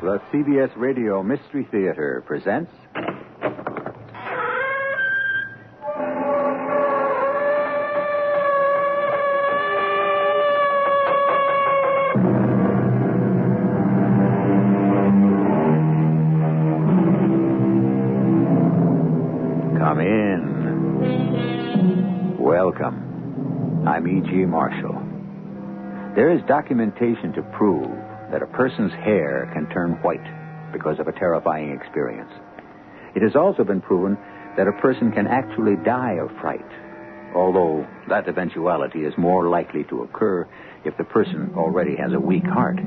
The CBS Radio Mystery Theater presents... Come in. Welcome. I'm E.G. Marshall. There is documentation to prove that a person's hair can turn white because of a terrifying experience. It has also been proven that a person can actually die of fright, although that eventuality is more likely to occur if the person already has a weak heart,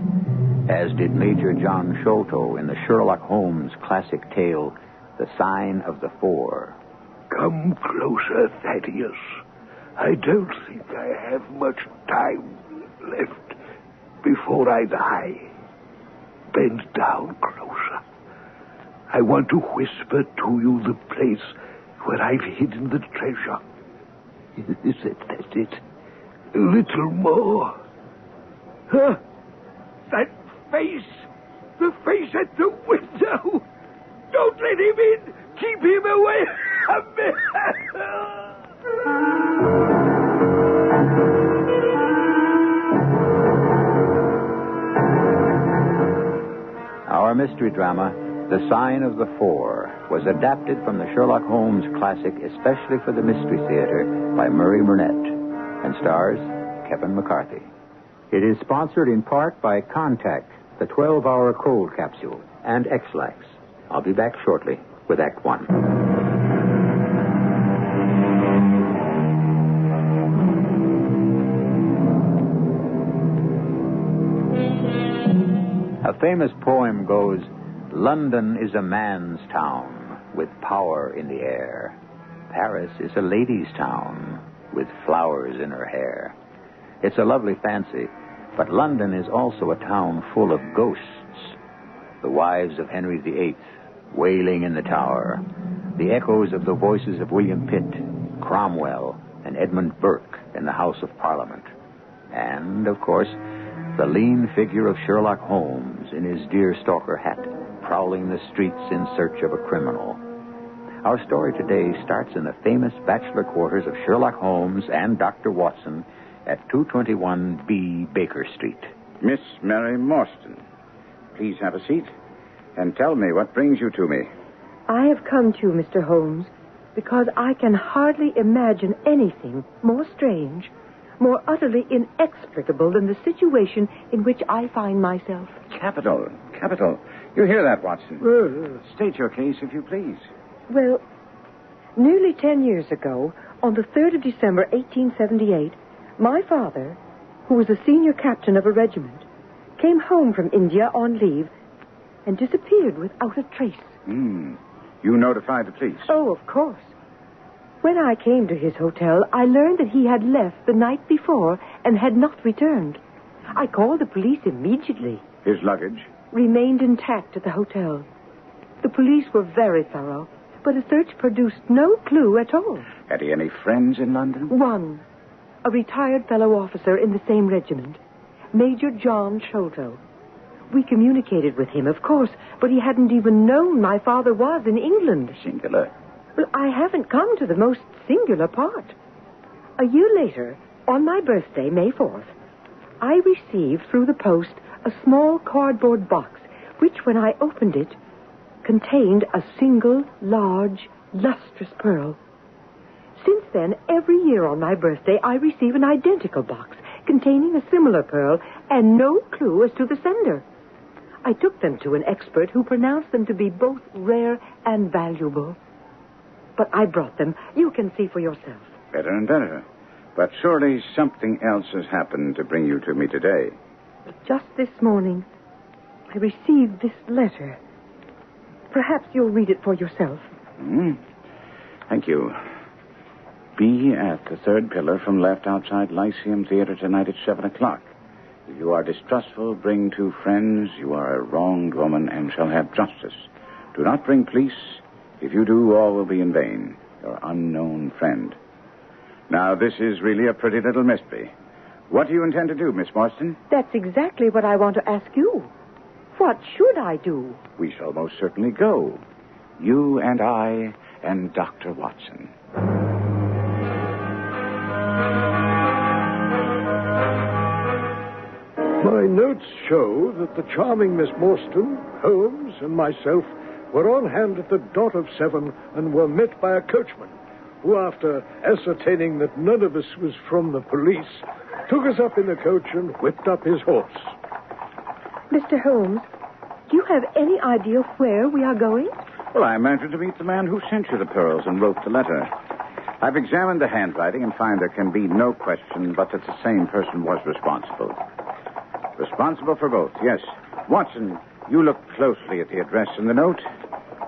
as did Major John Sholto in the Sherlock Holmes classic tale, The Sign of the Four. Come closer, Thaddeus. I don't think I have much time left before I die. Bend down closer. I want to whisper to you the place where I've hidden the treasure. Is that it? A little more. Huh? That face! The face at the window! Don't let him in! Keep him away from me! Our mystery drama, The Sign of the Four, was adapted from the Sherlock Holmes classic especially for the Mystery Theater by Murray Burnett and stars Kevin McCarthy. It is sponsored in part by Contact, the 12-hour cold capsule, and X-Lax. I'll be back shortly with Act One. A famous poem goes, London is a man's town with power in the air. Paris is a lady's town with flowers in her hair. It's a lovely fancy, but London is also a town full of ghosts. The wives of Henry VIII wailing in the Tower, the echoes of the voices of William Pitt, Cromwell, and Edmund Burke in the House of Parliament. And, of course, the lean figure of Sherlock Holmes in his deerstalker hat, prowling the streets in search of a criminal. Our story today starts in the famous bachelor quarters of Sherlock Holmes and Dr. Watson at 221B Baker Street. Miss Mary Morstan, please have a seat and tell me what brings you to me. I have come to you, Mr. Holmes, because I can hardly imagine anything more strange, more utterly inexplicable than the situation in which I find myself. Capital. You hear that, Watson? State your case, if you please. Well, nearly 10 years ago, on the 3rd of December, 1878, my father, who was a senior captain of a regiment, came home from India on leave and disappeared without a trace. You notified the police? Oh, of course. When I came to his hotel, I learned that he had left the night before and had not returned. I called the police immediately. His luggage? Remained intact at the hotel. The police were very thorough, but a search produced no clue at all. Had he any friends in London? One. A retired fellow officer in the same regiment, Major John Sholto. We communicated with him, of course, but he hadn't even known my father was in England. Singular. Well, I haven't come to the most singular part. A year later, on my birthday, May 4th, I received through the post a small cardboard box, which, when I opened it, contained a single, large, lustrous pearl. Since then, every year on my birthday, I receive an identical box containing a similar pearl and no clue as to the sender. I took them to an expert who pronounced them to be both rare and valuable. But I brought them. You can see for yourself. Better and better. But surely something else has happened to bring you to me today. Just this morning, I received this letter. Perhaps you'll read it for yourself. Thank you. Be at the third pillar from left outside Lyceum Theater tonight at 7 o'clock. If you are distrustful, bring 2 friends. You are a wronged woman and shall have justice. Do not bring police. If you do, all will be in vain. Your unknown friend. Now, this is really a pretty little mystery. What do you intend to do, Miss Morstan? That's exactly what I want to ask you. What should I do? We shall most certainly go. You and I and Dr. Watson. My notes show that the charming Miss Morstan, Holmes, and myself were on hand at the dot of 7 and were met by a coachman who, after ascertaining that none of us was from the police, took us up in the coach and whipped up his horse. Mr. Holmes, do you have any idea where we are going? Well, I imagine to meet the man who sent you the pearls and wrote the letter. I've examined the handwriting and find there can be no question but that the same person was responsible. Responsible for both, yes. Watson, you look closely at the address in the note.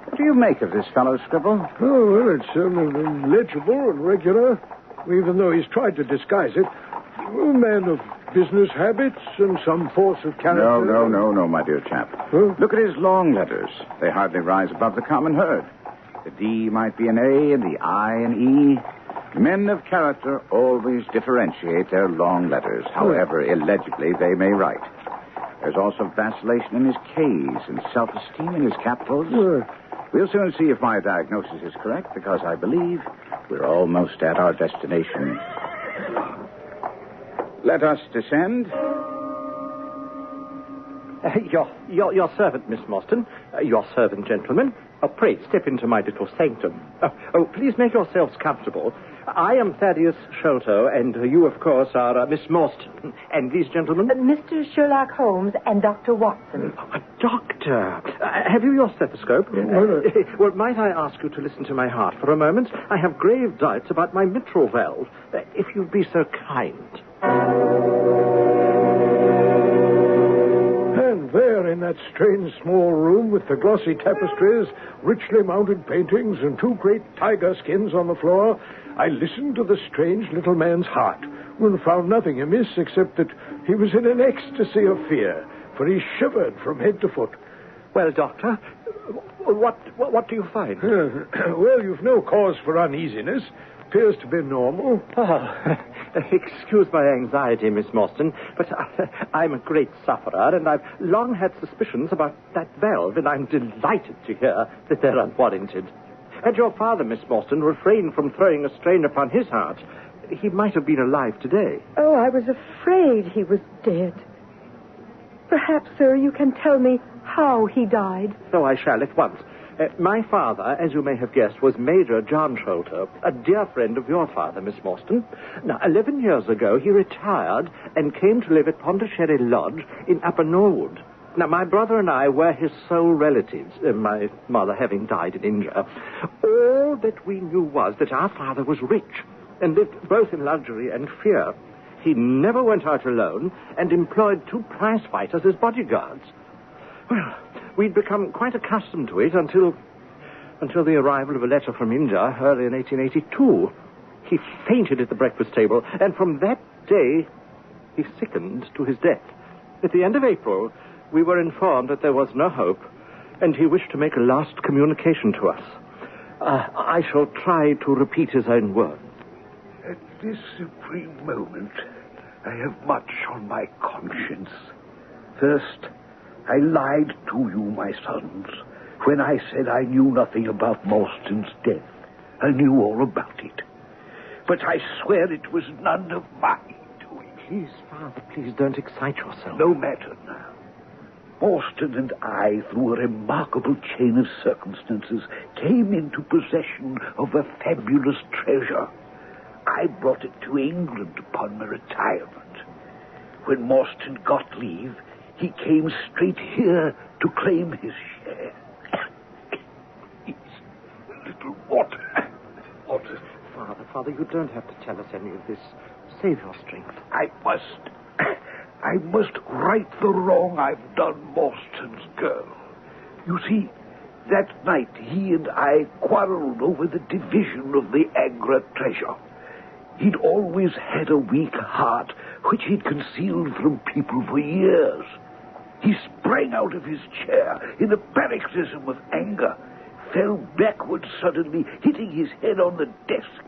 What do you make of this fellow's scribble? Oh, well, it's legible and regular, even though he's tried to disguise it. A man of business habits and some force of character. No, my dear chap. Huh? Look at his long letters. They hardly rise above the common herd. The D might be an A and the I an E. Men of character always differentiate their long letters, however illegibly they may write. There's also vacillation in his K's and self-esteem in his capitals. We'll soon see if my diagnosis is correct, because I believe we're almost at our destination. Let us descend. Your servant, Miss Morstan. Your servant, gentlemen. Pray, step into my little sanctum. Please make yourselves comfortable. I am Thaddeus Sholto, and you, of course, are Miss Morstan. And these gentlemen? Mr. Sherlock Holmes and Dr. Watson. Doctor, have you your stethoscope? Well, might I ask you to listen to my heart for a moment? I have grave doubts about my mitral valve. If you'd be so kind. And there, in that strange small room with the glossy tapestries, richly mounted paintings, and 2 great tiger skins on the floor, I listened to the strange little man's heart and found nothing amiss except that he was in an ecstasy of fear, for he shivered from head to foot. Well, Doctor, what do you find? Well, you've no cause for uneasiness. Appears to be normal. Oh, excuse my anxiety, Miss Morstan, but I'm a great sufferer, and I've long had suspicions about that valve, and I'm delighted to hear that they're unwarranted. Had your father, Miss Morstan, refrained from throwing a strain upon his heart, he might have been alive today. Oh, I was afraid he was dead. Perhaps, sir, you can tell me how he died. So I shall at once. My father, as you may have guessed, was Major John Sholto, a dear friend of your father, Miss Morstan. Now, 11 years ago, he retired and came to live at Pondicherry Lodge in Upper Norwood. Now, my brother and I were his sole relatives, my mother having died in India. All that we knew was that our father was rich and lived both in luxury and fear. He never went out alone and employed 2 prize fighters as bodyguards. Well, we'd become quite accustomed to it until the arrival of a letter from India early in 1882. He fainted at the breakfast table, and from that day, he sickened to his death. At the end of April, we were informed that there was no hope, and he wished to make a last communication to us. I shall try to repeat his own words. At this supreme moment, I have much on my conscience. First, I lied to you, my sons, when I said I knew nothing about Morstan's death. I knew all about it. But I swear it was none of my doing. Please, Father, please don't excite yourself. No matter now. Morstan and I, through a remarkable chain of circumstances, came into possession of a fabulous treasure. I brought it to England upon my retirement. When Morstan got leave, he came straight here to claim his share. His little water. Father, you don't have to tell us any of this. Save your strength. I must right the wrong I've done Morstan's girl. You see, that night he and I quarreled over the division of the Agra treasure. He'd always had a weak heart, which he'd concealed from people for years. He sprang out of his chair in a paroxysm of anger, fell backward suddenly, hitting his head on the desk.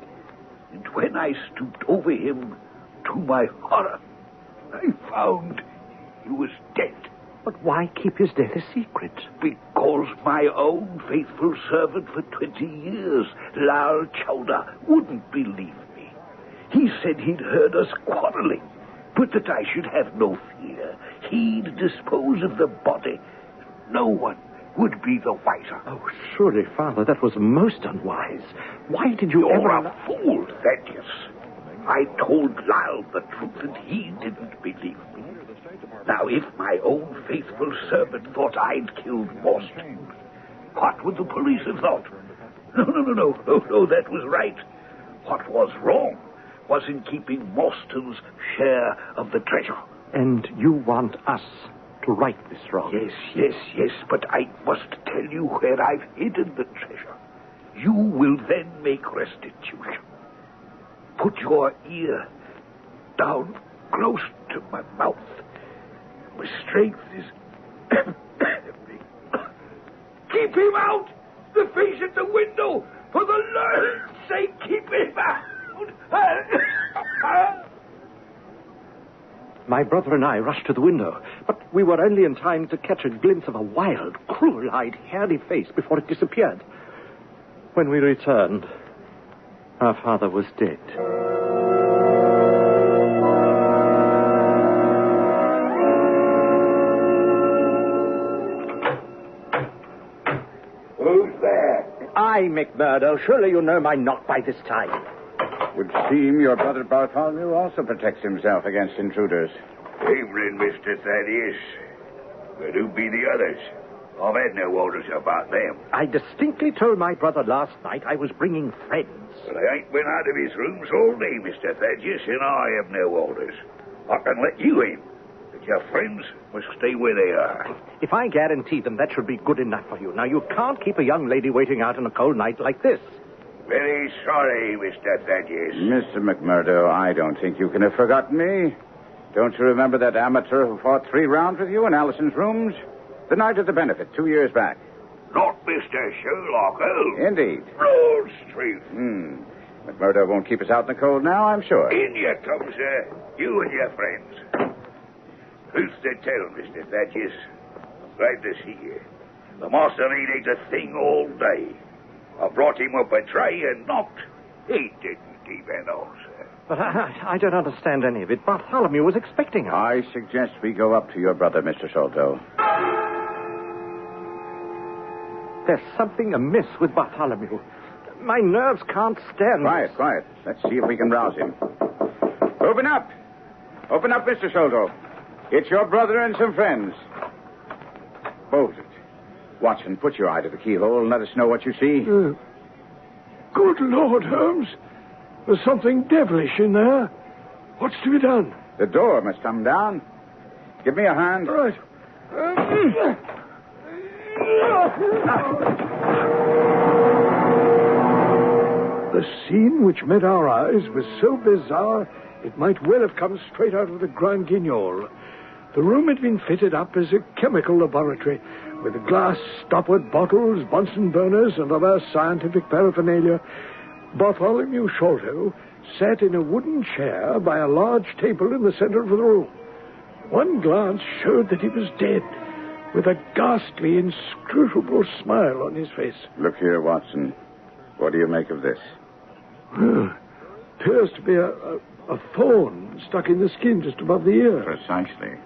And when I stooped over him, to my horror, I found he was dead. But why keep his death a secret? Because my own faithful servant for 20 years, Lal Chowdhury, wouldn't believe me. He said he'd heard us quarreling, but that I should have no fear. He'd dispose of the body. No one would be the wiser. Oh, surely, Father, that was most unwise. Why did you You're ever... a fool, Thaddeus. I told Lyle the truth, and he didn't believe me. Now, if my own faithful servant thought I'd killed Boston, what would the police have thought? No, that was right. What was wrong was in keeping Morston's share of the treasure. And you want us to right this wrong? Yes, but I must tell you where I've hidden the treasure. You will then make restitution. Put your ear down close to my mouth. My strength is... Keep him out! The face at the window! For the Lord's sake, keep him out! My brother and I rushed to the window, but we were only in time to catch a glimpse of a wild, cruel-eyed, hairy face before it disappeared. When we returned, our father was dead. Who's there? I, McMurdo. Surely you know my knock by this time. Would seem your brother Bartholomew also protects himself against intruders. Evening, Mr. Thaddeus. But who be the others? I've had no orders about them. I distinctly told my brother last night I was bringing friends. But I ain't been out of his rooms all day, Mr. Thaddeus, and I have no orders. I can let you in, but your friends must stay where they are. If I guarantee them, that should be good enough for you. Now, you can't keep a young lady waiting out on a cold night like this. Very sorry, Mr. Thaddeus. Mr. McMurdo, I don't think you can have forgotten me. Don't you remember that amateur who fought 3 rounds with you in Allison's rooms? The night of the benefit, 2 years back. Not Mr. Sherlock Holmes. Indeed. Broad Street. McMurdo won't keep us out in the cold now, I'm sure. In you come, sir. You and your friends. Who's to tell, Mr. Thaddeus? Glad to see you. The master ain't ate a thing all day. I brought him up a tray and knocked. He didn't keep an answer. But I don't understand any of it. Bartholomew was expecting us. I suggest we go up to your brother, Mr. Sholto. There's something amiss with Bartholomew. My nerves can't stand this. Quiet. Let's see if we can rouse him. Open up, Mr. Sholto. It's your brother and some friends. Bolt it. Watson, put your eye to the keyhole and let us know what you see. Good Lord, Holmes. There's something devilish in there. What's to be done? The door must come down. Give me a hand. Right. The scene which met our eyes was so bizarre it might well have come straight out of the Grand Guignol. The room had been fitted up as a chemical laboratory with glass stoppered bottles, Bunsen burners, and other scientific paraphernalia. Bartholomew Sholto sat in a wooden chair by a large table in the center of the room. One glance showed that he was dead, with a ghastly, inscrutable smile on his face. Look here, Watson. What do you make of this? Appears to be a thorn stuck in the skin just above the ear. Precisely.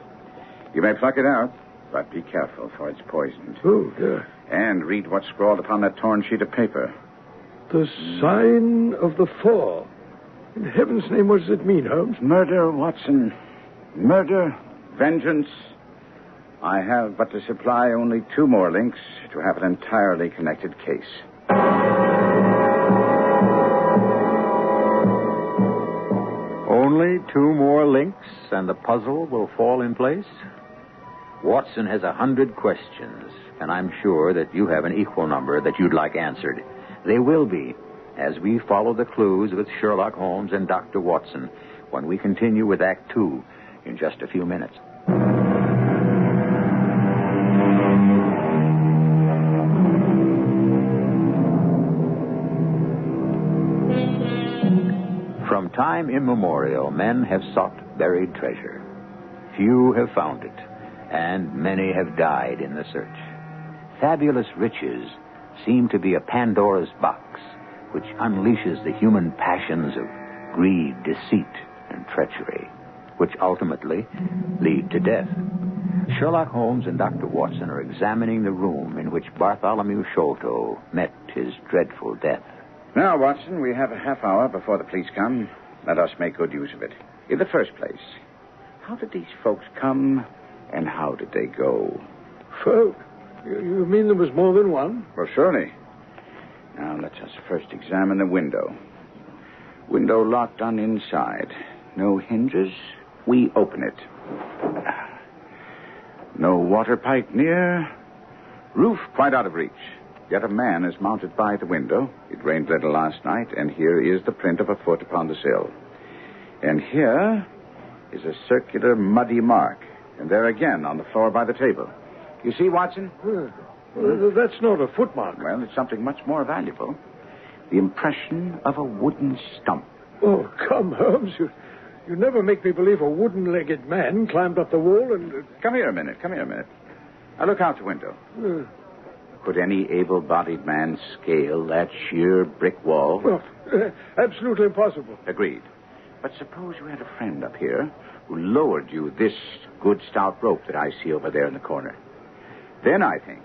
You may pluck it out, but be careful, for it's poisoned. Oh, yeah. And read what's scrawled upon that torn sheet of paper. The sign of the four. In heaven's name, what does it mean, Holmes? Murder, Watson. Murder, vengeance. I have but to supply only 2 more links to have an entirely connected case. Only 2 more links, and the puzzle will fall in place? Watson has 100 questions, and I'm sure that you have an equal number that you'd like answered. They will be, as we follow the clues with Sherlock Holmes and Dr. Watson, when we continue with Act 2 in just a few minutes. From time immemorial, men have sought buried treasure. Few have found it, and many have died in the search. Fabulous riches seem to be a Pandora's box, which unleashes the human passions of greed, deceit, and treachery, which ultimately lead to death. Sherlock Holmes and Dr. Watson are examining the room in which Bartholomew Sholto met his dreadful death. Now, Watson, we have a half hour before the police come. Let us make good use of it. In the first place, how did these folks come, and how did they go? Folk? You mean there was more than one? Well, surely. Now, let us first examine the window. Window locked on inside. No hinges. We open it. No water pipe near. Roof quite out of reach. Yet a man is mounted by the window. It rained little last night, and here is the print of a foot upon the sill. And here is a circular muddy mark. And there again on the floor by the table. You see, Watson? Well, that's not a footmark. Well, it's something much more valuable. The impression of a wooden stump. Oh, come, Holmes. You never make me believe a wooden-legged man climbed up the wall and... Come here a minute. Now look out the window. Could any able-bodied man scale that sheer brick wall? Well, absolutely impossible. Agreed. But suppose you had a friend up here who lowered you this good stout rope that I see over there in the corner. Then I think,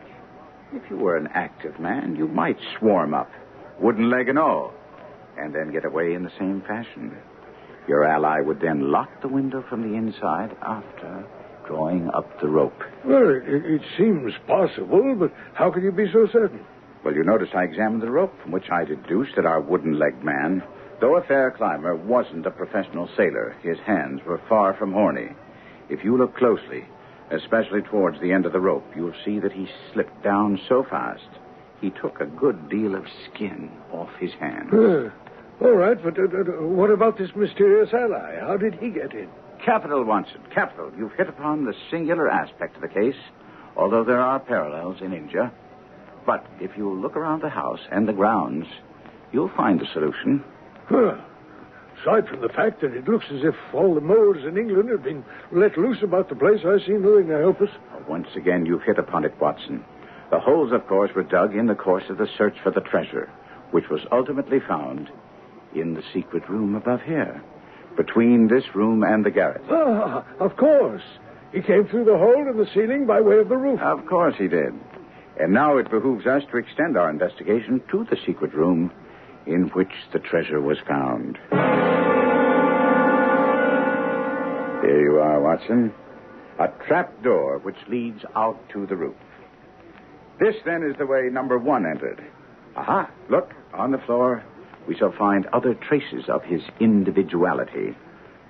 if you were an active man, you might swarm up, wooden leg and all, and then get away in the same fashion. Your ally would then lock the window from the inside after drawing up the rope. Well, it seems possible, but how can you be so certain? Well, you notice I examined the rope, from which I deduced that our wooden-legged man, though a fair climber, wasn't a professional sailor. His hands were far from horny. If you look closely, especially towards the end of the rope, you'll see that he slipped down so fast, he took a good deal of skin off his hands. All right, but what about this mysterious ally? How did he get in? Capital, Watson, capital. You've hit upon the singular aspect of the case, although there are parallels in India. But if you look around the house and the grounds, you'll find a solution. Aside from the fact that it looks as if all the moles in England have been let loose about the place, I see nothing to help us. Once again, you've hit upon it, Watson. The holes, of course, were dug in the course of the search for the treasure, which was ultimately found in the secret room above here, between this room and the garret. Ah, of course. He came through the hole in the ceiling by way of the roof. Of course he did. And now it behooves us to extend our investigation to the secret room in which the treasure was found. There you are, Watson. A trap door which leads out to the roof. This, then, is the way number one entered. Aha, look, on the floor, we shall find other traces of his individuality.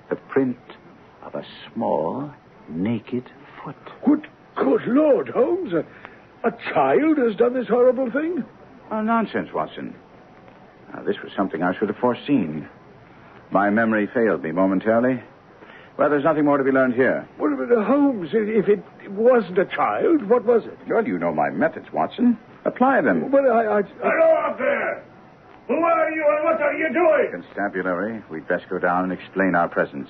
The print of a small, naked foot. Good Lord, Holmes. A child has done this horrible thing? Oh, nonsense, Watson. Now, this was something I should have foreseen. My memory failed me momentarily. Well, there's nothing more to be learned here. Well, but, Holmes, if it wasn't a child, what was it? Well, you know my methods, Watson. Apply them. Well, I... Hello up there! Who are you and what are you doing? Constabulary, we'd best go down and explain our presence.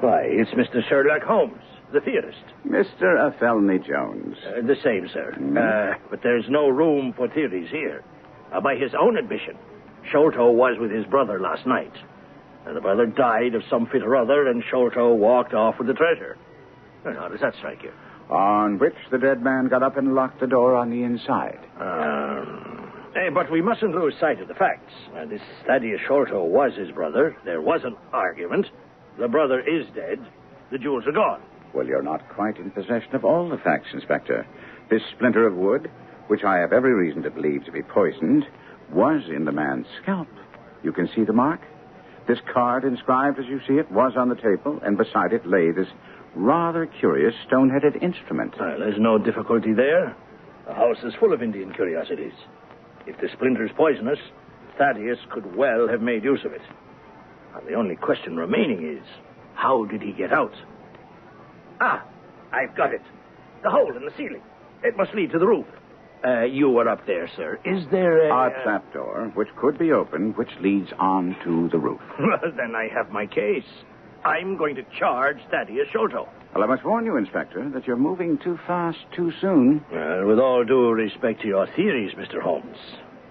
Why, it's Mr. Sherlock Holmes, the theorist. Mr. Athelney Jones. The same, sir. But there's no room for theories here. By his own admission, Sholto was with his brother last night. And the brother died of some fit or other, and Sholto walked off with the treasure. Well, how does that strike you? On which the dead man got up and locked the door on the inside. But we mustn't lose sight of the facts. This Thaddeus Sholto was his brother. There was an argument. The brother is dead. The jewels are gone. Well, you're not quite in possession of all the facts, Inspector. This splinter of wood, which I have every reason to believe to be poisoned, was in the man's scalp. You can see the mark? This card, inscribed as you see it, was on the table, and beside it lay this rather curious stone-headed instrument. There's no difficulty there. The house is full of Indian curiosities. If the splinter's poisonous, Thaddeus could well have made use of it. Now, the only question remaining is, how did he get out? I've got it. The hole in the ceiling. It must lead to the roof. You were up there, sir. Is there a trapdoor, which could be opened, which leads on to the roof. Well, then I have my case. I'm going to charge Thaddeus Sholto. Well, I must warn you, Inspector, that you're moving too fast too soon. With all due respect to your theories, Mr. Holmes,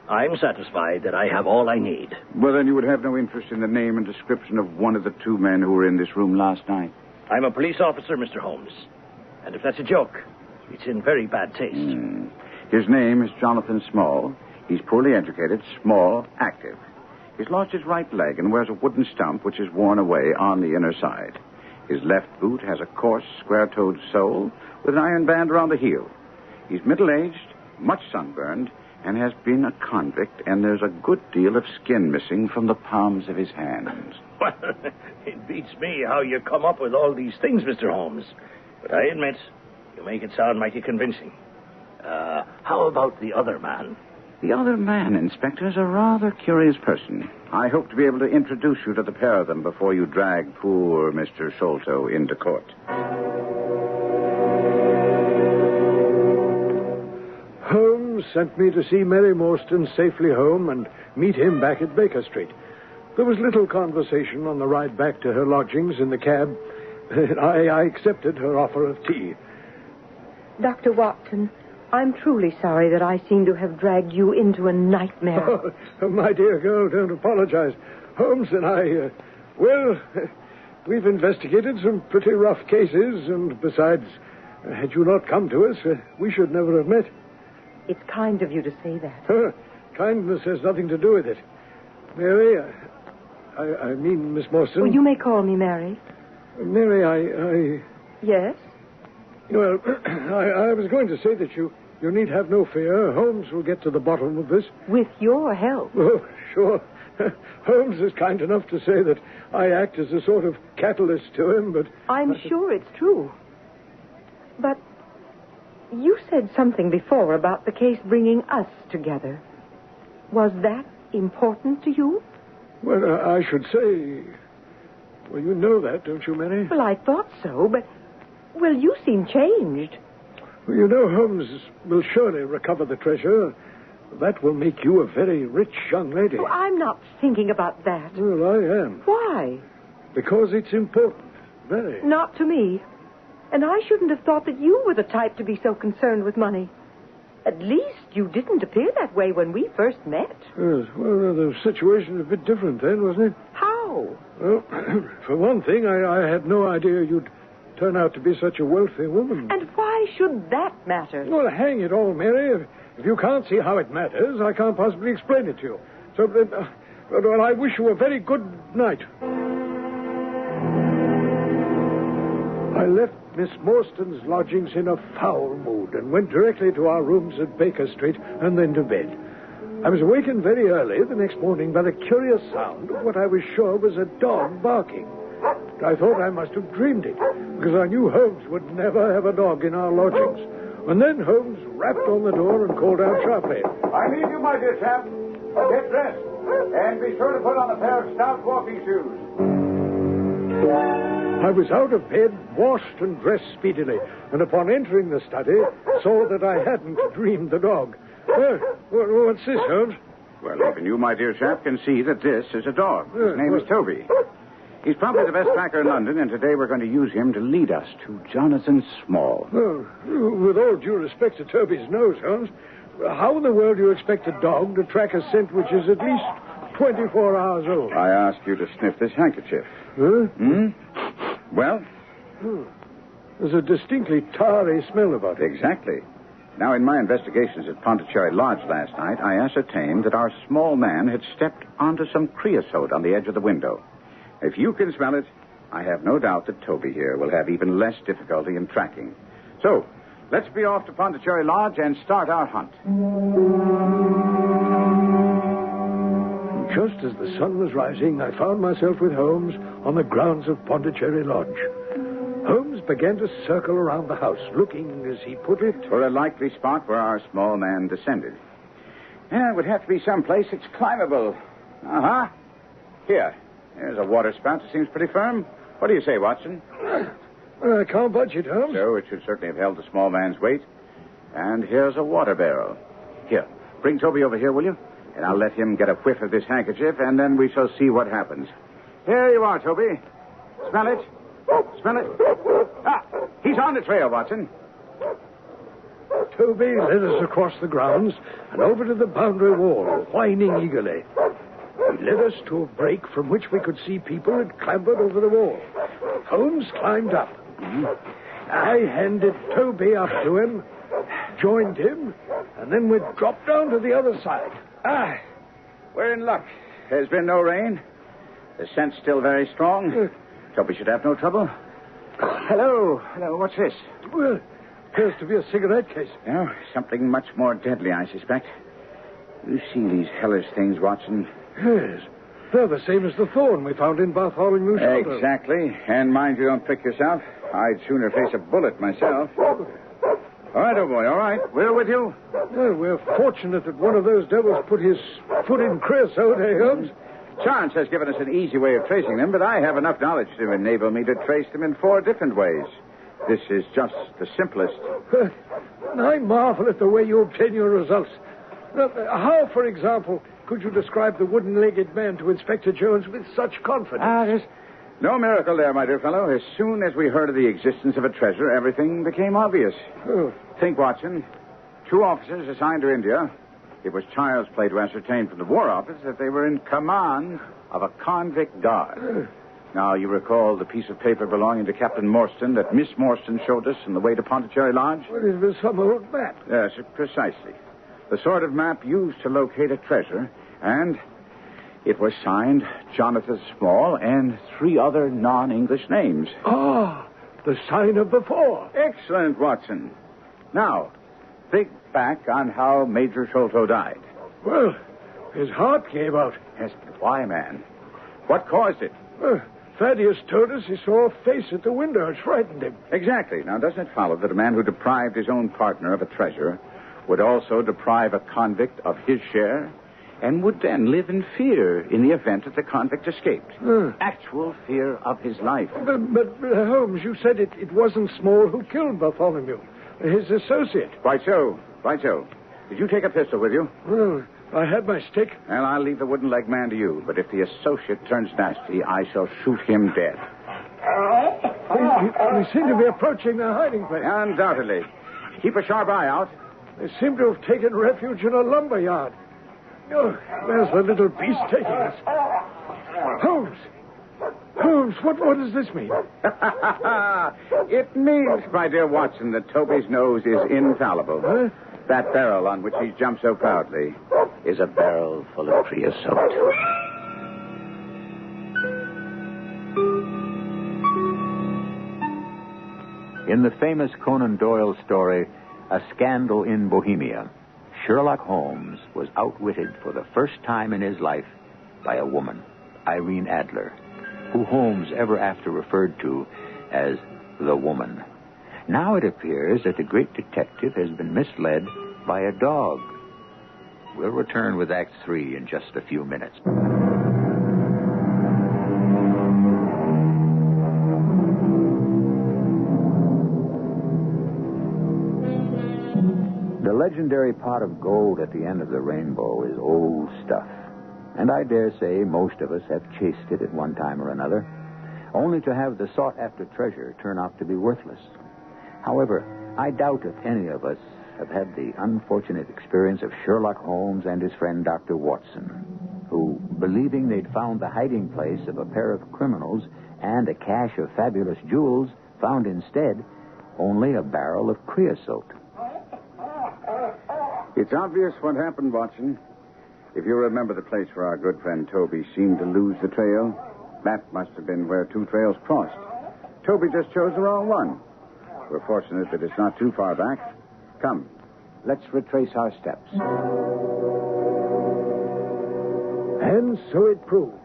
I'm satisfied that I have all I need. Well, then you would have no interest in the name and description of one of the two men who were in this room last night. I'm a police officer, Mr. Holmes. And if that's a joke, it's in very bad taste. His name is Jonathan Small. He's poorly educated, small, active. He's lost his right leg and wears a wooden stump which is worn away on the inner side. His left boot has a coarse, square-toed sole with an iron band around the heel. He's middle-aged, much sunburned, and has been a convict, and there's a good deal of skin missing from the palms of his hands. Well, it beats me how you come up with all these things, Mr. Holmes. But I admit, you make it sound mighty convincing. How about the other man? The other man, Inspector, is a rather curious person. I hope to be able to introduce you to the pair of them before you drag poor Mr. Sholto into court. Holmes sent me to see Mary Morstan safely home and meet him back at Baker Street. There was little conversation on the ride back to her lodgings in the cab. I accepted her offer of tea. Dr. Watson, I'm truly sorry that I seem to have dragged you into a nightmare. Oh, my dear girl, don't apologize. Holmes and I, we've investigated some pretty rough cases, and besides, had you not come to us, we should never have met. It's kind of you to say that. Kindness has nothing to do with it. Mary, I mean Miss Morstan. Well, you may call me Mary. Mary, I... Yes? Well, I was going to say that you need have no fear. Holmes will get to the bottom of this. With your help. Oh, sure. Holmes is kind enough to say that I act as a sort of catalyst to him, but... I'm sure it's true. But you said something before about the case bringing us together. Was that important to you? Well, I should say... Well, you know that, don't you, Mary? Well, I thought so, but... Well, you seem changed. Well, you know, Holmes will surely recover the treasure. That will make you a very rich young lady. Oh, I'm not thinking about that. Well, I am. Why? Because it's important. Very. Not to me. And I shouldn't have thought that you were the type to be so concerned with money. At least you didn't appear that way when we first met. Yes, well, the situation was a bit different then, wasn't it? How? Well, for one thing, I had no idea you'd turn out to be such a wealthy woman. And why should that matter? Well, hang it all, Mary. If you can't see how it matters, I can't possibly explain it to you. So, well, I wish you a very good night. I left Miss Morstan's lodgings in a foul mood and went directly to our rooms at Baker Street and then to bed. I was awakened very early the next morning by the curious sound of what I was sure was a dog barking. I thought I must have dreamed it, because I knew Holmes would never have a dog in our lodgings. And then Holmes rapped on the door and called out sharply, I leave you, my dear chap. Get dressed. And be sure to put on a pair of stout walking shoes. I was out of bed, washed and dressed speedily, and upon entering the study, saw that I hadn't dreamed the dog. What's this, Holmes? Well, even you, my dear chap, can see that this is a dog. His name is Toby. He's probably the best tracker in London, and today we're going to use him to lead us to Jonathan Small. Well, with all due respect to Toby's nose, Holmes, how in the world do you expect a dog to track a scent which is at least 24 hours old? I ask you to sniff this handkerchief. Huh? Well? There's a distinctly tarry smell about it. Exactly. Now, in my investigations at Pondicherry Lodge last night, I ascertained that our small man had stepped onto some creosote on the edge of the window. If you can smell it, I have no doubt that Toby here will have even less difficulty in tracking. So, let's be off to Pondicherry Lodge and start our hunt. Just as the sun was rising, I found myself with Holmes on the grounds of Pondicherry Lodge. Holmes began to circle around the house, looking, as he put it, for a likely spot where our small man descended. Yeah, it would have to be someplace that's climbable. Uh-huh. Here's a water spout that seems pretty firm. What do you say, Watson? I can't budge it, Holmes. So it should certainly have held the small man's weight. And here's a water barrel. Here, bring Toby over here, will you? And I'll let him get a whiff of this handkerchief, and then we shall see what happens. Here you are, Toby. Smell it. Smell it. Ah, he's on the trail, Watson. Toby led us across the grounds and over to the boundary wall, whining eagerly. He led us to a break from which we could see people had clambered over the wall. Holmes climbed up. I handed Toby up to him, joined him, and then we dropped down to the other side. We're in luck. There's been no rain. The scent's still very strong. Toby should have no trouble. Hello. What's this? Well, appears to be a cigarette case. No, something much more deadly, I suspect. You see these hellish things, Watson? Yes. They're the same as the thorn we found in Bartholomew shoulder. Exactly. And mind you don't prick yourself. I'd sooner face a bullet myself. All right, old boy, all right. We're with you. Well, we're fortunate that one of those devils put his foot in creosote, eh, Holmes? Chance has given us an easy way of tracing them, but I have enough knowledge to enable me to trace them in 4 different ways. This is just the simplest. I marvel at the way you obtain your results. How, for example, could you describe the wooden-legged man to Inspector Jones with such confidence? There's no miracle there, my dear fellow. As soon as we heard of the existence of a treasure, everything became obvious. Oh. Think, Watson. 2 officers assigned to India. It was child's play to ascertain from the War Office that they were in command of a convict guard. Now, you recall the piece of paper belonging to Captain Morstan that Miss Morstan showed us on the way to Pondicherry Lodge? Well, it was some old map. Yes, precisely. The sort of map used to locate a treasure, and it was signed Jonathan Small and 3 other non-English names. The sign of the 4. Excellent, Watson. Now, think back on how Major Sholto died. Well, his heart gave out. Yes, but why, man? What caused it? Thaddeus told us he saw a face at the window. It frightened him. Exactly. Now, doesn't it follow that a man who deprived his own partner of a treasure would also deprive a convict of his share and would then live in fear in the event that the convict escaped? Actual fear of his life. But Holmes, you said it wasn't Small who killed Bartholomew. His associate. Quite so. Did you take a pistol with you? Well, I had my stick. Well, I'll leave the wooden leg man to you, but if the associate turns nasty, I shall shoot him dead. We seem to be approaching their hiding place. Undoubtedly. Keep a sharp eye out. They seem to have taken refuge in a lumber yard. Oh, there's the little beast taking us. Holmes, what does this mean? It means, my dear Watson, that Toby's nose is infallible. Huh? That barrel on which he jumped so proudly is a barrel full of creosote. In the famous Conan Doyle story, A Scandal in Bohemia, Sherlock Holmes was outwitted for the first time in his life by a woman, Irene Adler, who Holmes ever after referred to as the woman. Now it appears that the great detective has been misled by a dog. We'll return with Act 3 in just a few minutes. The legendary pot of gold at the end of the rainbow is old stuff. And I dare say most of us have chased it at one time or another, only to have the sought-after treasure turn out to be worthless. However, I doubt if any of us have had the unfortunate experience of Sherlock Holmes and his friend Dr. Watson, who, believing they'd found the hiding place of a pair of criminals and a cache of fabulous jewels, found instead only a barrel of creosote. It's obvious what happened, Watson. If you remember the place where our good friend Toby seemed to lose the trail, that must have been where 2 trails crossed. Toby just chose the wrong one. We're fortunate that it's not too far back. Come, let's retrace our steps. And so it proved.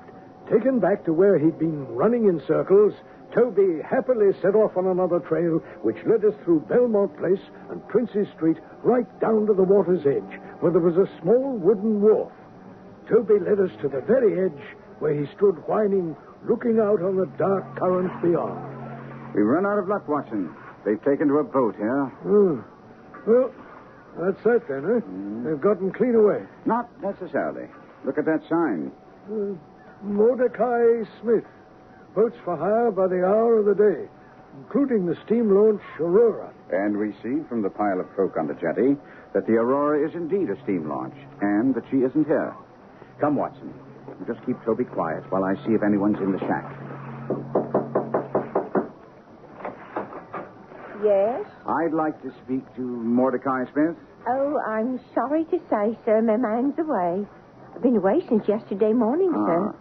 Taken back to where he'd been running in circles, Toby happily set off on another trail, which led us through Belmont Place and Prince's Street right down to the water's edge, where there was a small wooden wharf. Toby led us to the very edge, where he stood whining, looking out on the dark current beyond. We've run out of luck, Watson. They've taken to a boat here. Well, that's that then, huh? They've gotten clean away. Not necessarily. Look at that sign. Mordecai Smith. boats for hire by the hour of the day, including the steam launch Aurora. And we see from the pile of folk on the jetty that the Aurora is indeed a steam launch, and that she isn't here. Come, Watson. You just keep Toby quiet while I see if anyone's in the shack. Yes? I'd like to speak to Mordecai Smith. Oh, I'm sorry to say, sir, my man's away. I've been away since yesterday morning, sir.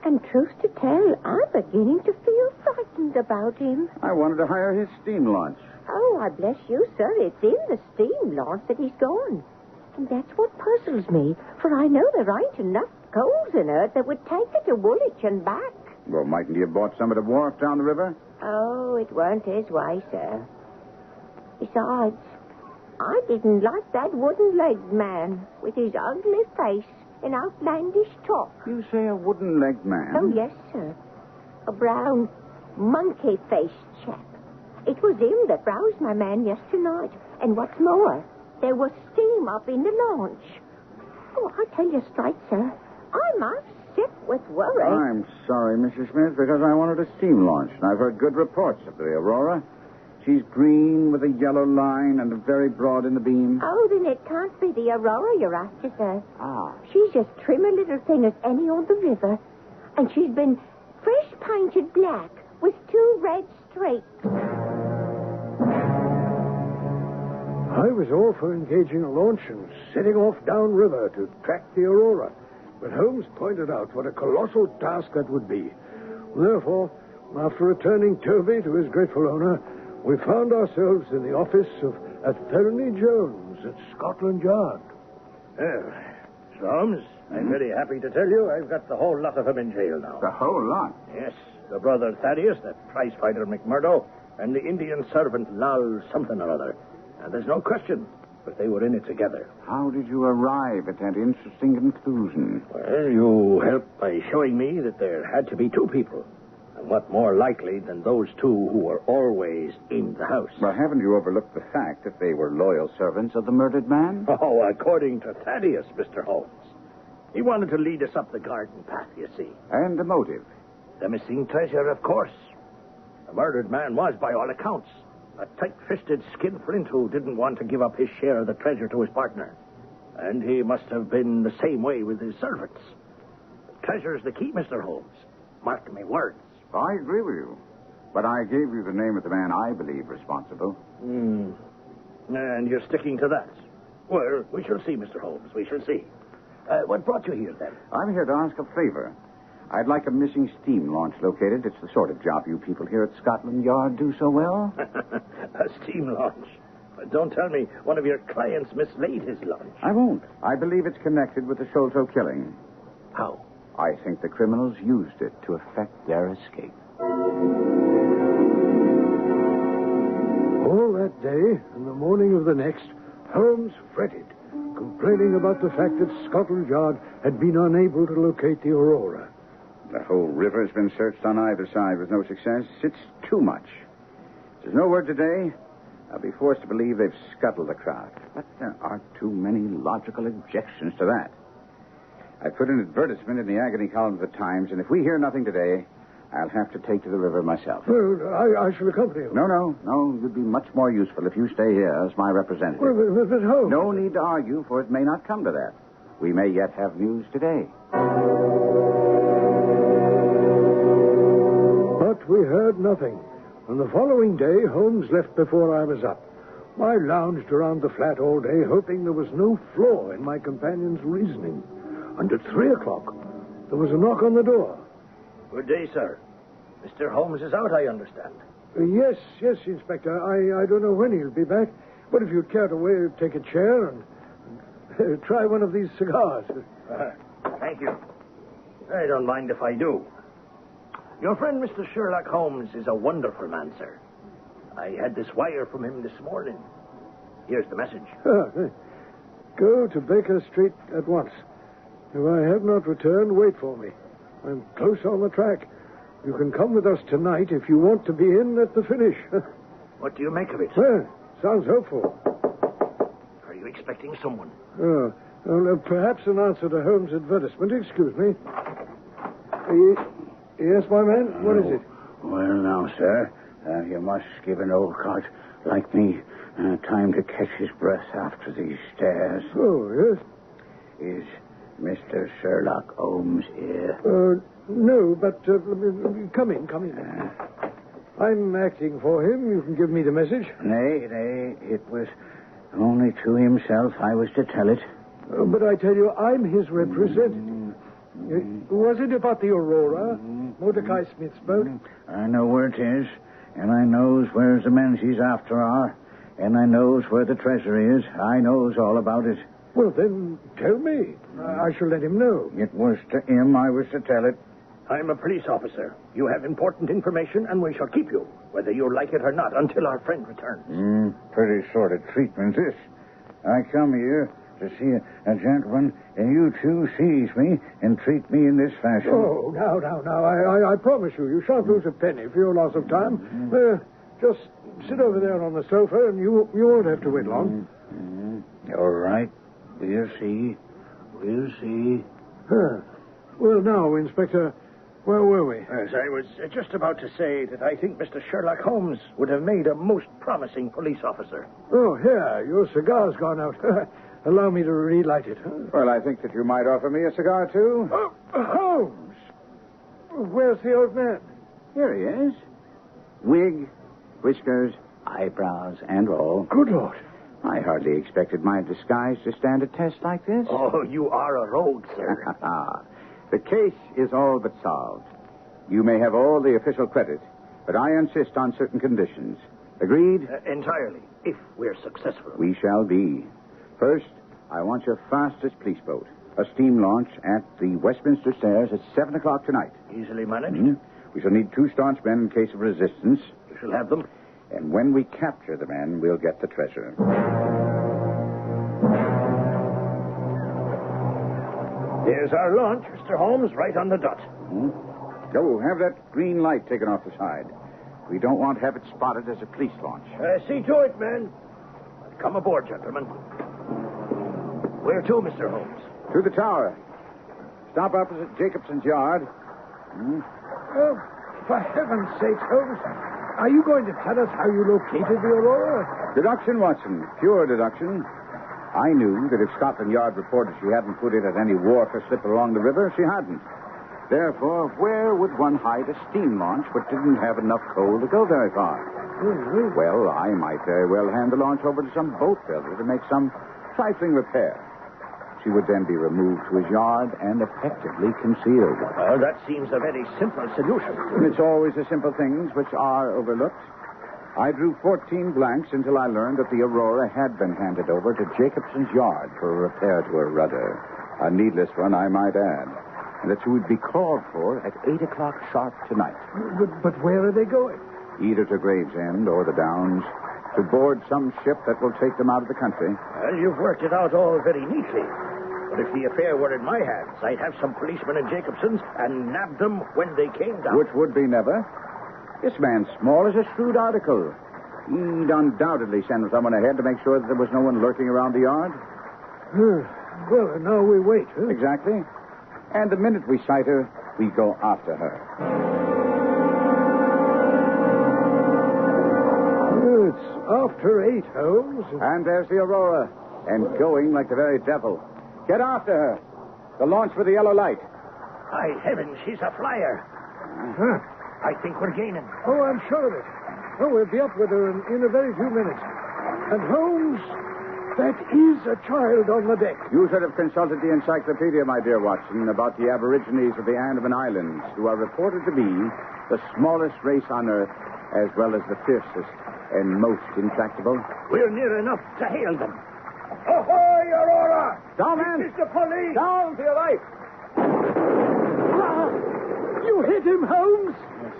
And truth to tell, I'm beginning to feel frightened about him. I wanted to hire his steam launch. Oh, I bless you, sir. It's in the steam launch that he's gone. And that's what puzzles me, for I know there ain't enough coals in her that would take her to Woolwich and back. Well, mightn't he have bought some at a wharf down the river? Oh, it weren't his way, sir. Besides, I didn't like that wooden-legged man with his ugly face and outlandish talk. You say a wooden-legged man? Oh, yes, sir. A brown, monkey-faced chap. It was him that roused my man yesternight. And what's more, there was steam up in the launch. Oh, I tell you straight, sir, I'm upset with worry. I'm sorry, Mrs. Smith, because I wanted a steam launch, and I've heard good reports of the Aurora. She's green with a yellow line and very broad in the beam. Oh, then it can't be the Aurora you're after, sir. Ah. She's as trim a little thing as any on the river. And she's been fresh painted black with 2 red streaks. I was all for engaging a launch and setting off downriver to track the Aurora. But Holmes pointed out what a colossal task that would be. Therefore, after returning Toby to his grateful owner, we found ourselves in the office of Athelney Jones at Scotland Yard. Well, Mr. Holmes, I'm very happy to tell you I've got the whole lot of them in jail now. The whole lot? Yes, the brother Thaddeus, that prizefighter McMurdo, and the Indian servant Lal something or other. And there's no question that they were in it together. How did you arrive at that interesting conclusion? Well, you helped by showing me that there had to be 2 people. And what more likely than those 2 who were always in the house? Well, haven't you overlooked the fact that they were loyal servants of the murdered man? Oh, according to Thaddeus, Mr. Holmes. He wanted to lead us up the garden path, you see. And the motive? The missing treasure, of course. The murdered man was, by all accounts, a tight-fisted skinflint who didn't want to give up his share of the treasure to his partner. And he must have been the same way with his servants. The treasure's the key, Mr. Holmes. Mark my words. I agree with you. But I gave you the name of the man I believe responsible. And you're sticking to that? Well, we shall see, Mr. Holmes. We shall see. What brought you here, then? I'm here to ask a favor. I'd like a missing steam launch located. It's the sort of job you people here at Scotland Yard do so well. A steam launch? Don't tell me one of your clients mislaid his launch. I won't. I believe it's connected with the Sholto killing. How? I think the criminals used it to effect their escape. All that day and the morning of the next, Holmes fretted, complaining about the fact that Scotland Yard had been unable to locate the Aurora. The whole river has been searched on either side with no success. It's too much. If there's no word today, I'll be forced to believe they've scuttled the craft. But there aren't too many logical objections to that. I put an advertisement in the agony column of the Times, and if we hear nothing today, I'll have to take to the river myself. Well, I shall accompany you. No. You'd be much more useful if you stay here as my representative. Well, but Holmes... No need to argue, for it may not come to that. We may yet have news today. But we heard nothing. On the following day, Holmes left before I was up. I lounged around the flat all day, hoping there was no flaw in my companion's reasoning. And at 3 o'clock, there was a knock on the door. Good day, sir. Mr. Holmes is out, I understand. Yes, Inspector. I don't know when he'll be back. But if you'd care to take a chair and try one of these cigars. Thank you. I don't mind if I do. Your friend, Mr. Sherlock Holmes, is a wonderful man, sir. I had this wire from him this morning. Here's the message. Go to Baker Street at once. If I have not returned, wait for me. I'm close on the track. You can come with us tonight if you want to be in at the finish. What do you make of it? Well, sounds hopeful. Are you expecting someone? Perhaps an answer to Holmes' advertisement. Excuse me. Yes, my man? What is it? Well, now, sir, you must give an old cart like me time to catch his breath after these stairs. Oh, yes? Is Mr. Sherlock Holmes here? No, but come in. I'm acting for him. You can give me the message. Nay, it was only to himself I was to tell it. But I tell you, I'm his representative. Was it about the Aurora? Mordecai Smith's boat? I know where it is, and I knows where the men she's after are, and I knows where the treasure is. I knows all about it. Well, then, tell me. I shall let him know. It was to him I was to tell it. I'm a police officer. You have important information, and we shall keep you, whether you like it or not, until our friend returns. Pretty sort of treatment, this. I come here to see a gentleman, and you two seize me and treat me in this fashion. Oh, now. I promise you shan't lose a penny for your loss of time. Just sit over there on the sofa, and you won't have to wait long. All right. We'll see. Well, now, Inspector, where were we? As I was just about to say that I think Mr. Sherlock Holmes would have made a most promising police officer. Oh, here, your cigar's gone out. Allow me to relight it. Well, I think that you might offer me a cigar, too. Oh, Holmes! Where's the old man? Here he is. Wig, whiskers, eyebrows, and all. Good Lord. I hardly expected my disguise to stand a test like this. Oh, you are a rogue, sir. The case is all but solved. You may have all the official credit, but I insist on certain conditions. Agreed? Entirely, if we're successful. We shall be. First, I want your fastest police boat, a steam launch at the Westminster Stairs at 7 o'clock tonight. Easily managed. We shall need 2 staunch men in case of resistance. You shall have them. And when we capture the men, we'll get the treasure. Here's our launch, Mr. Holmes, right on the dot. Go, have that green light taken off the side. We don't want to have it spotted as a police launch. See to it, men. Come aboard, gentlemen. Where to, Mr. Holmes? To the tower. Stop opposite Jacobson's yard. Oh, for heaven's sake, Holmes. Are you going to tell us how you located the Aurora? Deduction, Watson. Pure deduction. I knew that if Scotland Yard reported she hadn't put in at any wharf or slip along the river, she hadn't. Therefore, where would one hide a steam launch but didn't have enough coal to go very far? Well, I might very well hand the launch over to some boat builder to make some trifling repair. She would then be removed to his yard and effectively concealed. Well, that seems a very simple solution. It's always the simple things which are overlooked. I drew 14 blanks until I learned that the Aurora had been handed over to Jacobson's yard for a repair to her rudder. A needless one, I might add. And that she would be called for at 8 o'clock sharp tonight. But where are they going? Either to Gravesend or the Downs, to board some ship that will take them out of the country. Well, you've worked it out all very neatly. But if the affair were in my hands, I'd have some policemen in Jacobson's and nab them when they came down. Which would be never. This man Small is a shrewd article. He'd undoubtedly send someone ahead to make sure that there was no one lurking around the yard. Well, now we wait, huh? Exactly. And the minute we sight her, we go after her. It's after 8, Holmes. And there's the Aurora. And going like the very devil. Get after her. The launch with the yellow light. By heavens, she's a flyer. I think we're gaining. Oh, I'm sure of it. Oh, we'll be up with her in a very few minutes. And Holmes, that is a child on the deck. You should have consulted the encyclopedia, my dear Watson, about the aborigines of the Andaman Islands, who are reported to be the smallest race on Earth, as well as the fiercest and most intractable. We're near enough to hail them. Ahoy, Aurora! Down, man! It's the police! Down to your right! You hit him, Holmes! Yes.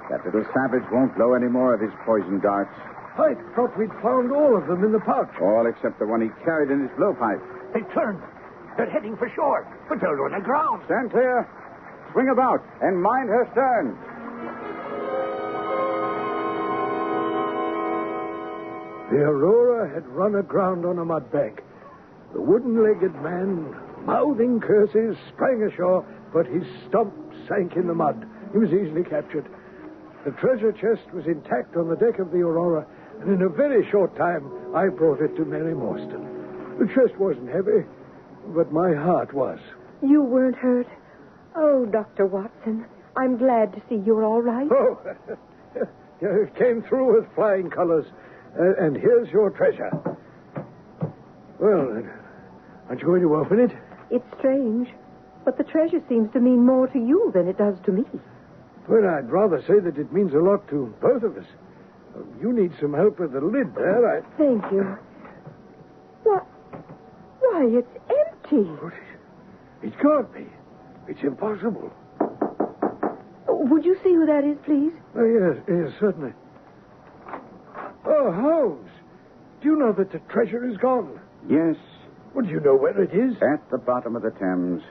That little savage won't blow any more of his poison darts. I thought we'd found all of them in the pouch. All except the one he carried in his blowpipe. They turned. They're heading for shore, but they're on the ground. Stand clear. Swing about and mind her stern. The Aurora had run aground on a mud bank. The wooden-legged man, mouthing curses, sprang ashore, but his stump sank in the mud. He was easily captured. The treasure chest was intact on the deck of the Aurora, and in a very short time, I brought it to Mary Morstan. The chest wasn't heavy, but my heart was. You weren't hurt? Oh, Dr. Watson, I'm glad to see you're all right. Oh, it came through with flying colors. And here's your treasure. Well, aren't you going to open it? It's strange, but the treasure seems to mean more to you than it does to me. Well, I'd rather say that it means a lot to both of us. You need some help with the lid there. Thank you. Why, it's empty. It can't be. It's impossible. Would you see who that is, please? Oh, yes, certainly. Oh, Holmes, do you know that the treasure is gone? Yes. Well, do you know where it is? At the bottom of the Thames,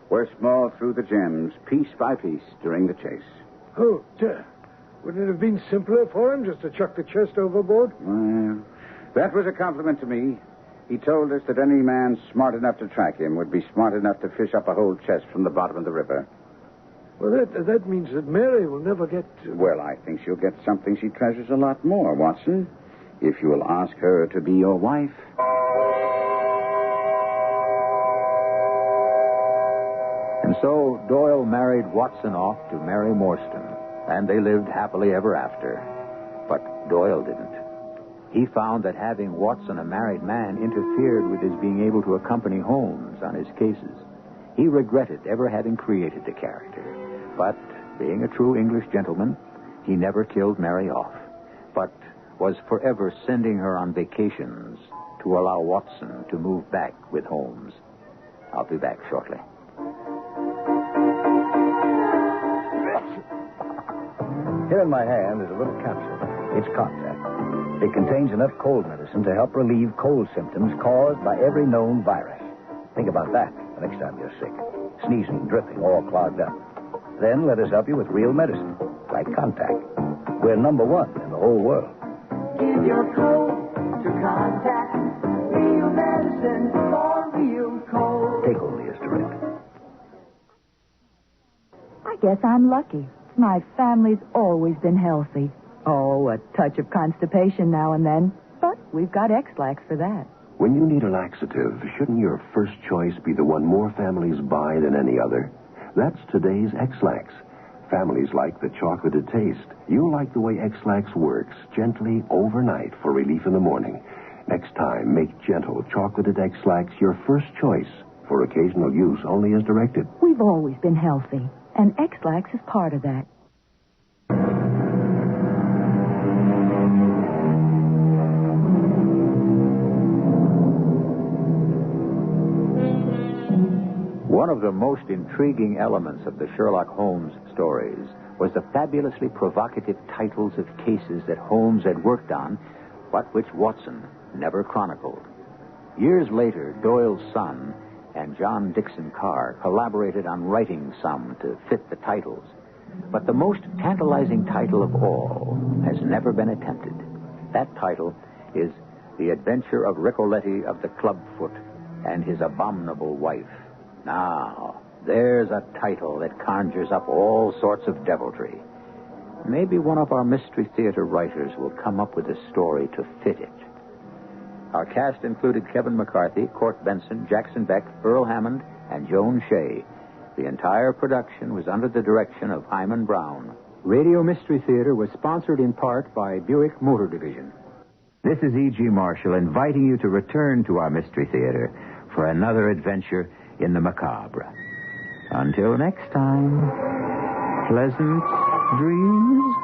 where Small threw the gems, piece by piece, during the chase. Oh, dear. Wouldn't it have been simpler for him just to chuck the chest overboard? Well, that was a compliment to me. He told us that any man smart enough to track him would be smart enough to fish up a whole chest from the bottom of the river. Well, that means that Mary will never get... Well, I think she'll get something she treasures a lot more, Watson, if you will ask her to be your wife. And so Doyle married Watson off to Mary Morstan, and they lived happily ever after. But Doyle didn't. He found that having Watson, a married man, interfered with his being able to accompany Holmes on his cases. He regretted ever having created the character. But, being a true English gentleman, he never killed Mary off, but was forever sending her on vacations to allow Watson to move back with Holmes. I'll be back shortly. Here in my hand is a little capsule. It's Contact. It contains enough cold medicine to help relieve cold symptoms caused by every known virus. Think about that the next time you're sick. Sneezing, dripping, all clogged up. Then let us help you with real medicine, like Contact. We're number one in the whole world. Give your cold to Contact. Real medicine for real cold. Take only as directed. I guess I'm lucky. My family's always been healthy. Oh, a touch of constipation now and then. But we've got X-Lax for that. When you need a laxative, shouldn't your first choice be the one more families buy than any other? That's today's X-Lax. Families like the chocolated taste. You'll like the way X-Lax works, gently overnight for relief in the morning. Next time, make gentle chocolated X-Lax your first choice for occasional use only as directed. We've always been healthy, and X-Lax is part of that. One of the most intriguing elements of the Sherlock Holmes stories was the fabulously provocative titles of cases that Holmes had worked on, but which Watson never chronicled. Years later, Doyle's son and John Dixon Carr collaborated on writing some to fit the titles. But the most tantalizing title of all has never been attempted. That title is The Adventure of Ricoletti of the Clubfoot and His Abominable Wife. Now, there's a title that conjures up all sorts of deviltry. Maybe one of our Mystery Theater writers will come up with a story to fit it. Our cast included Kevin McCarthy, Court Benson, Jackson Beck, Earl Hammond, and Joan Shea. The entire production was under the direction of Hyman Brown. Radio Mystery Theater was sponsored in part by Buick Motor Division. This is E.G. Marshall inviting you to return to our Mystery Theater for another adventure in the macabre. Until next time, pleasant dreams.